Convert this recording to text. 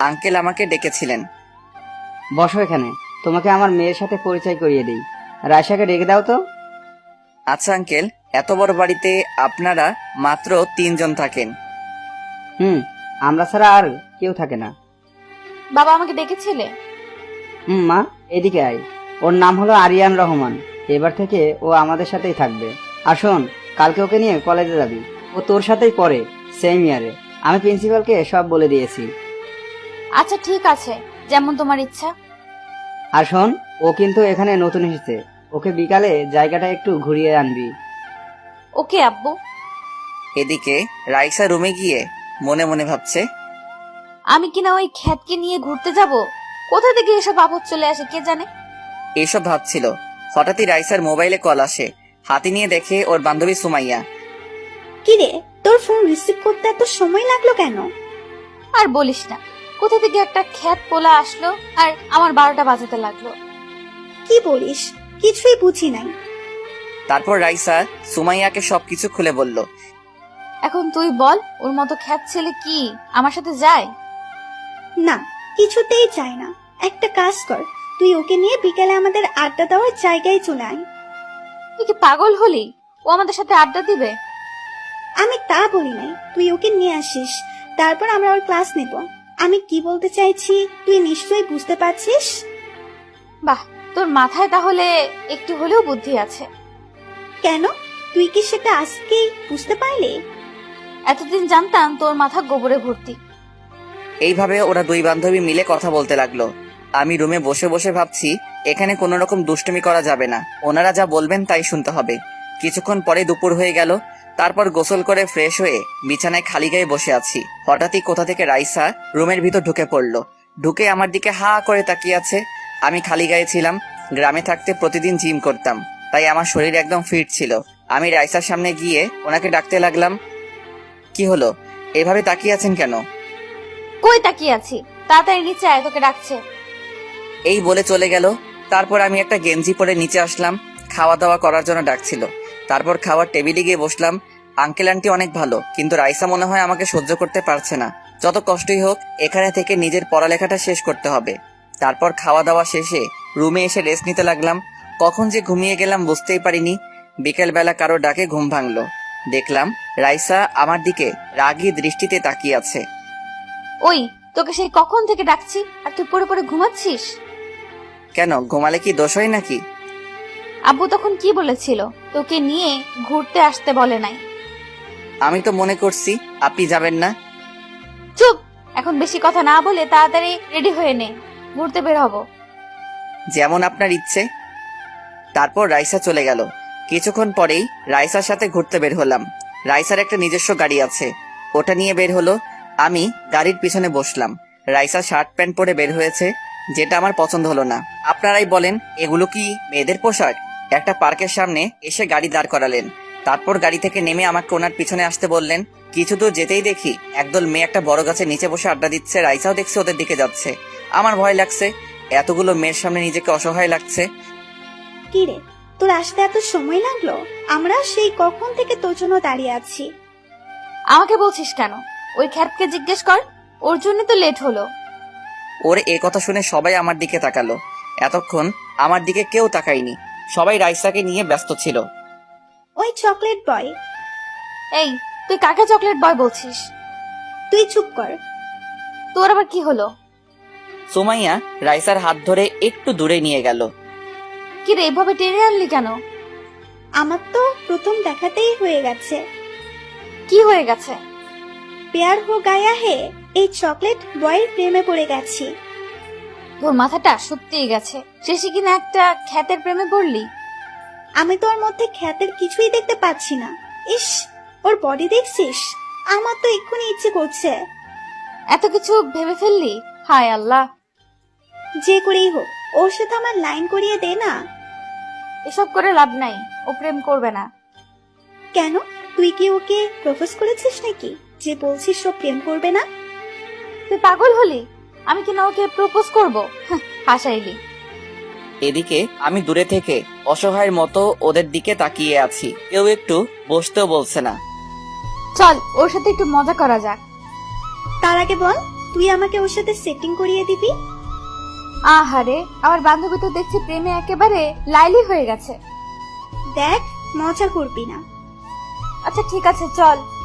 Uncle আমাকে ডেকেছিলেন। বসো এখানে, তোমাকে আমার মেয়ের সাথে পরিচয় করিয়ে দিই। রায়শাকে ডেকে দাও তো। আচ্ছা আঙ্কেল, এত বড় বাড়িতে আপনারা মাত্র 3 জন থাকেন? আমরা ছাড়া আর কেউ থাকে না। বাবা আমাকে ডেকেছিলে? মা, এদিকে আয়। ওর নাম হলো আরিয়ান রহমান। এবার থেকে ও আমাদের সাথেই থাকবে। আর শোন, কালকে ওকে নিয়ে কলেজে যাবি। ও তোর সাথেই পড়ে, সেম ইয়ারে। আমি প্রিন্সিপালকে সব বলে দিয়েছি। আচ্ছা ঠিক আছে, যেমন তোমার ইচ্ছা। আর শোন, ও কিন্তু এখানে নতুন এসেছে। ওকে বিকালে জায়গাটা একটু ঘুরিয়ে আনবি। ওকে আব্বু। এদিকে রাইসা রুমে গিয়ে মনে মনে ভাবছে, আমি কিনা ওই খ্যাতকে নিয়ে ঘুরতে যাব? কোথা থেকে এসব আপদ চলে আসে কে জানে। এসব ভাবছিল, হঠাৎই রাইসার মোবাইলে কল আসে। হাতে নিয়ে দেখে ওর বান্ধবী সুমাইয়া। কিরে, তোর ফোন রিসিভ করতে এত সময় লাগলো কেন? আর বলিস না, কোথা থেকে একটা খ্যাত পোলা আসলো আর আমার 12টা বাজাতে লাগলো। কি বলিস? কিছুই বুঝি নাই। তারপর রাইসা সুমাইয়াকে সবকিছু খুলে বলল। এখন তুই বল, ওর মতো খ্যাত ছেলে কি আমার সাথে যায়? না, কিছুতেই চাই না। একটা কাজ কর, তুই ওকে নিয়ে বিকেলে আমাদের আড্ডা দেওয়ার জায়গায় চলে আয়। তুই কি পাগল হলি? ও আমাদের সাথে আড্ডা দিবে? আমি তা বলি নাই, তুই ওকে নিয়ে আসিস, তারপর আমরা ওর ক্লাস নেব। আমি কি বলতে চাইছি তুই নিশ্চয়ই বুঝতে পারছিস। বাহ, তোর মাথায় তাহলে একটু হলেও বুদ্ধি আছে। কেন, তুই কি সেটা আজকেই বুঝতে পারলি? এতদিন জানতাম তোর মাথা গোবরে ভর্তি। এইভাবে ওরা দুই বান্ধবী মিলে কথা বলতে লাগলো। আমি রুমে বসে বসে ভাবছি, এখানে কোনো রকম দুষ্টুমি করা যাবে না। ওনারা যা বলবেন তাই শুনতে হবে। কিছুক্ষণ পরে দুপুর হয়ে গেল। তারপর গোসল করে ফ্রেশ হয়ে বিছানায় খালি গায়ে বসে আছি। হঠাৎই কোথা থেকে রাইসা রুমের ভিতর ঢুকে পড়লো। ঢুকে আমার দিকে হা করে তাকিয়ে আছে। আমি খালি গায়ে ছিলাম। গ্রামে থাকতে প্রতিদিন জিম করতাম, তাই আমার শরীর একদম ফিট ছিল। আমি রাইসার সামনে গিয়ে ওনাকে ডাকতে লাগলাম। কি হলো, এভাবে তাকিয়ে আছেন কেন? কই তাকিয়ে আছি, তাড়াতাড়ি নিচে আয়, তোকে ডাকছে। এই বলে চলে গেল। তারপর আমি একটা গেঞ্জি পরে নিচে আসলাম। খাওয়া দাওয়া করার জন্য ডাকছিল। তারপর খাওয়ার টেবিলে গিয়ে বসলাম। আঙ্কেল আন্টি অনেক ভালো, কিন্তু রাইসা মনে হয় আমাকে সহ্য করতে পারছে না। যত কষ্টই হোক, এখানে থেকে নিজের পড়ালেখাটা শেষ করতে হবে। তারপর খাওয়া দাওয়া শেষে রুমে এসে রেস্ট নিতে লাগলাম। কখন যে ঘুমিয়ে গেলাম বুঝতেই পারিনি। বিকেলবেলা কারো ডাকে ঘুম ভাঙলো। দেখলাম রাইসা আমার দিকে রাগী দৃষ্টিতে তাকিয়ে আছে। ওই, তোকে সেই কখন থেকে ডাকছি আর তুই পড়ে পড়ে ঘুমাচ্ছিস? কেন, ঘুমালে কি দোষ হয় নাকি? আব্বু তখন কি বলেছিল? তোকে নিয়ে ঘুরতে আসতে বলে নাই। আমি তো মনে করছি আপনি যাবেন না। চুপ, এখন বেশি কথা না বলে তাড়াতাড়ি রেডি হয়ে নে, ঘুরতে বের হব। যেমন আপনার ইচ্ছে। তারপর রাইসা চলে গেল। কিছুক্ষণ পরেই রাইসার সাথে ঘুরতে বের হলাম। রাইসার একটা নিজস্ব গাড়ি আছে, ওটা নিয়ে বের হলো। আমি গাড়ির পিছনে বসলাম। রাইসা শার্ট প্যান্ট পরে বের হয়েছে, যেটা আমার পছন্দ হলো না। আপনারাই বলেন, এগুলো কি মেয়েদের পোশাক? একটা পার্কের সামনে এসে গাড়ি দাঁড় করালেন। তারপর গাড়ি থেকে নেমে আমাকে ওনার পিছনে আসতে বললেন। কিছু দূর যেতেই দেখি একদল মেয়ে একটা বড় গাছের নিচে বসে আড্ডা দিচ্ছে। রাইসাও দেখছে ওদের দিকে যাচ্ছে। আমার ভয় লাগছে, এতগুলো মেয়ের সামনে নিজেকে অসহায় লাগছে। কিরে, তোর আসতে এত সময় লাগলো? আমরা সেই কখন থেকে তোর জন্য দাঁড়িয়ে আছি। আমাকে বলছিস কেন? ওই খ্যাতকে জিজ্ঞেস কর, ওর জন্য তো লেট হলো। ওর এ কথা শুনে সবাই আমার দিকে তাকালো। এতক্ষণ আমার দিকে কেউ তাকায়নি, সবাই রাইসাকে নিয়ে ব্যস্ত ছিল। ওই চকলেট বয়। এই, তুই কাকে চকলেট বয় বলছিস? তুই চুপ কর। তোর আবার কি হলো? সুমাইয়া রাইসার হাত ধরে একটু দূরে নিয়ে গেল। কি রে, এভাবে টেনে আনলি কেন? আমার তো প্রথম দেখাতেই হয়ে গেছে। কি হয়ে গেছে? প্যার হো গায়া হে, এই চকলেট বয়ের প্রেমে পড়ে গেছি। তোর মাথাটা সত্যিই গেছে, শেষে কিনা একটা খ্যাতের প্রেমে পড়লি। আমি তো ওর মধ্যে খ্যাতের কিছুই দেখতে পাচ্ছি না। ইস, ওর বডি দেখছিস? আমার তো এক্ষুনি ইচ্ছে করছে। এত কিছু ভেবে ফেললি? হায় আল্লাহ। যে করেই হোক ওর সাথে আমার লাইন করিয়ে দে না। এসব করে লাভ নাই, ও প্রেম করবে না। কেন, তুই কি ওকে প্রপোজ করেছিস নাকি যে বলছিস ও প্রেম করবে না? তুই পাগল হলি? আমি কিনা ওকে প্রপোজ করবো? হাসাইলি। এদিকে আমি দূরে থেকে অসহায়ের মতো ওদের দিকে তাকিয়ে আছি। কেউ একটু বসতেও বলছে না। চল, ওর সাথে একটু মজা করা যাক। তার আগে বল, তুই আমাকে ওর সাথে সেটিং করিয়ে দিবি? আহারে, আমার বান্ধবী তো দেখছি প্রেমে একেবারে লাইলি হয়ে গেছে। দেখ, মজা করবি না। আচ্ছা ঠিক আছে, চল।